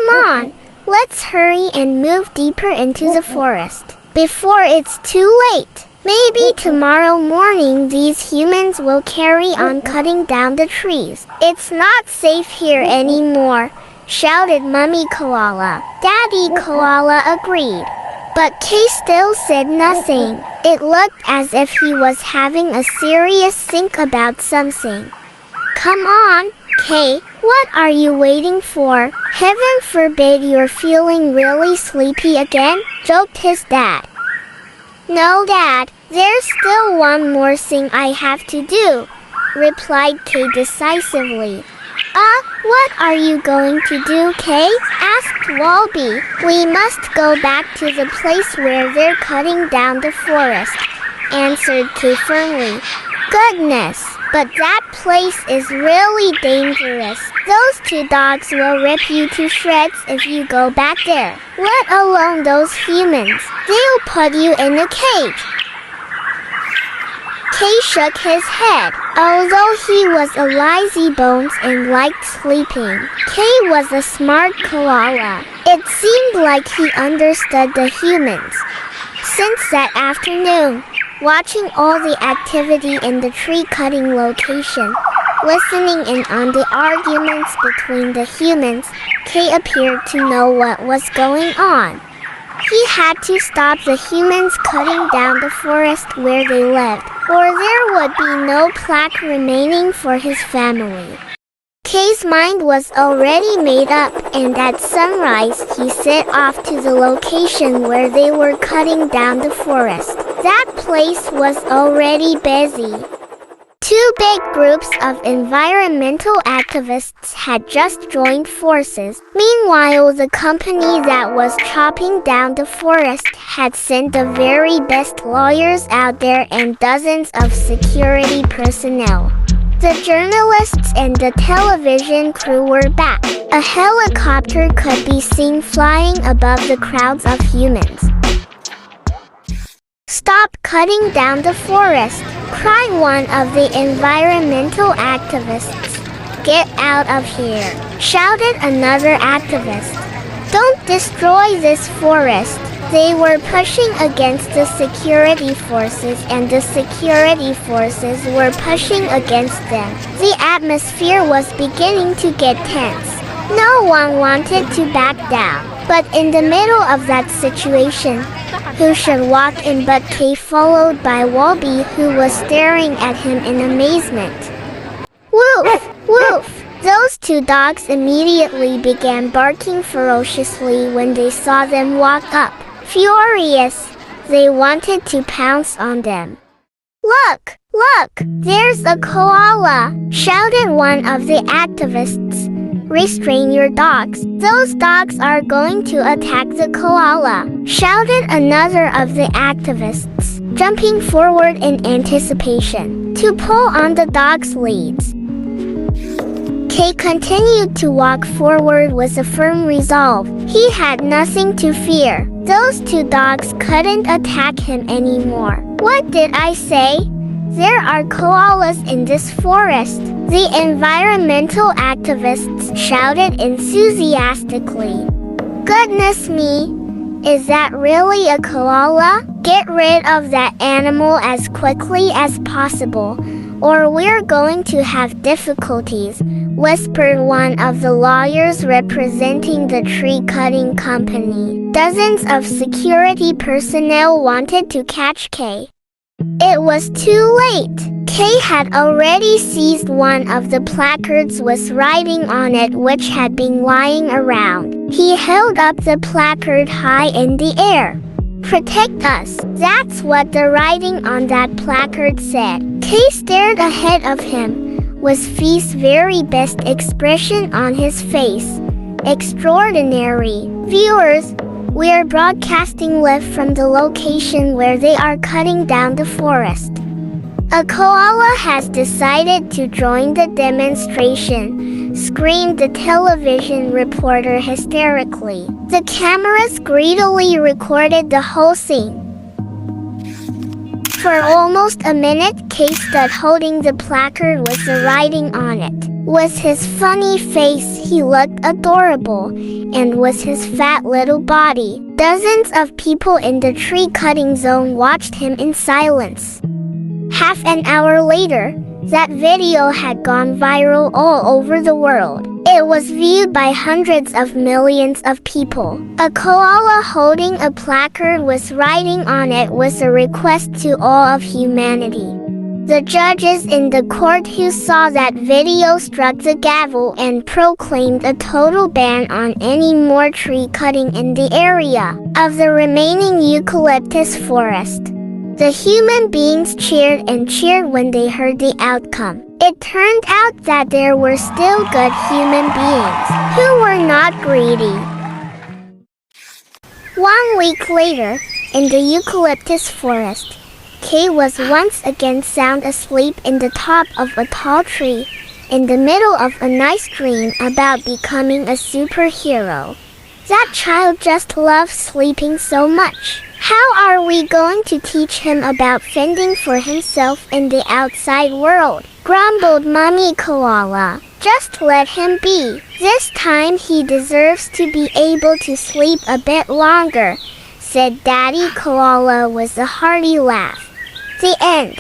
on, let's hurry and move deeper into the forest before it's too late. Maybe tomorrow morning these humans will carry on cutting down the trees. It's not safe here anymore, shouted Mummy Koala. Daddy Koala agreed. But Kay still said nothing. It looked as if he was having a serious think about something. Come on, Kay, what are you waiting for? Heaven forbid you're feeling really sleepy again, joked his dad. No, Dad, there's still one more thing I have to do, replied Kay decisively. What are you going to do, Kay? Asked Walby. We must go back to the place where they're cutting down the forest, answered Kay firmly. Goodness, but that place is really dangerous. Those two dogs will rip you to shreds if you go back there, let alone those humans. They'll put you in a cage. Kay shook his head. Although he was a lazybones and liked sleeping, Kay was a smart koala. It seemed like he understood the humans. Since that afternoon, watching all the activity in the tree-cutting location, listening in on the arguments between the humans, Kay appeared to know what was going on. He had to stop the humans cutting down the forest where they lived, or there would be no plaque remaining for his family. Kay's mind was already made up, and at sunrise he set off to the location where they were cutting down the forest. That place was already busy. Two big groups of environmental activists had just joined forces. Meanwhile, the company that was chopping down the forest had sent the very best lawyers out there and dozens of security personnel. The journalists and the television crew were back. A helicopter could be seen flying above the crowds of humans. Stop cutting down the forest, cried one of the environmental activists. Get out of here, shouted another activist. Don't destroy this forest. They were pushing against the security forces and the security forces were pushing against them. The atmosphere was beginning to get tense. No one wanted to back down. But in the middle of that situation, who should walk in but Kay, followed by Walby, who was staring at him in amazement. Woof! Woof! Those two dogs immediately began barking ferociously when they saw them walk up. Furious, they wanted to pounce on them. Look! Look! There's a koala! Shouted one of the activists. Restrain your dogs. Those dogs are going to attack the koala, shouted another of the activists, jumping forward in anticipation to pull on the dogs' leads. Kay continued to walk forward with a firm resolve. He had nothing to fear. Those two dogs couldn't attack him anymore. What did I say? There are koalas in this forest, the environmental activists shouted enthusiastically. Goodness me, is that really a koala? Get rid of that animal as quickly as possible, or we're going to have difficulties, whispered one of the lawyers representing the tree-cutting company. Dozens of security personnel wanted to catch Kay. It was too late. Kay had already seized one of the placards with writing on it which had been lying around. He held up the placard high in the air. Protect us. That's what the writing on that placard said. Kay stared ahead of him, with Fee's very best expression on his face. Extraordinary. Viewers, we're broadcasting live from the location where they are cutting down the forest. A koala has decided to join the demonstration, screamed the television reporter hysterically. The cameras greedily recorded the whole scene. For almost a minute, Kay stood holding the placard with the writing on it. Was his funny face, he looked adorable, and was his fat little body. Dozens of people in the tree-cutting zone watched him in silence. Half an hour later, that video had gone viral all over the world. It was viewed by hundreds of millions of people. A koala holding a placard with writing on it was a request to all of humanity. The judges in the court who saw that video struck the gavel and proclaimed a total ban on any more tree cutting in the area of the remaining eucalyptus forest. The human beings cheered and cheered when they heard the outcome. It turned out that there were still good human beings who were not greedy. 1 week later, in the eucalyptus forest, Kay was once again sound asleep in the top of a tall tree, in the middle of a nice dream about becoming a superhero. That child just loves sleeping so much. How are we going to teach him about fending for himself in the outside world? Grumbled Mommy Koala. Just let him be. This time he deserves to be able to sleep a bit longer, said Daddy Koala with a hearty laugh. The end.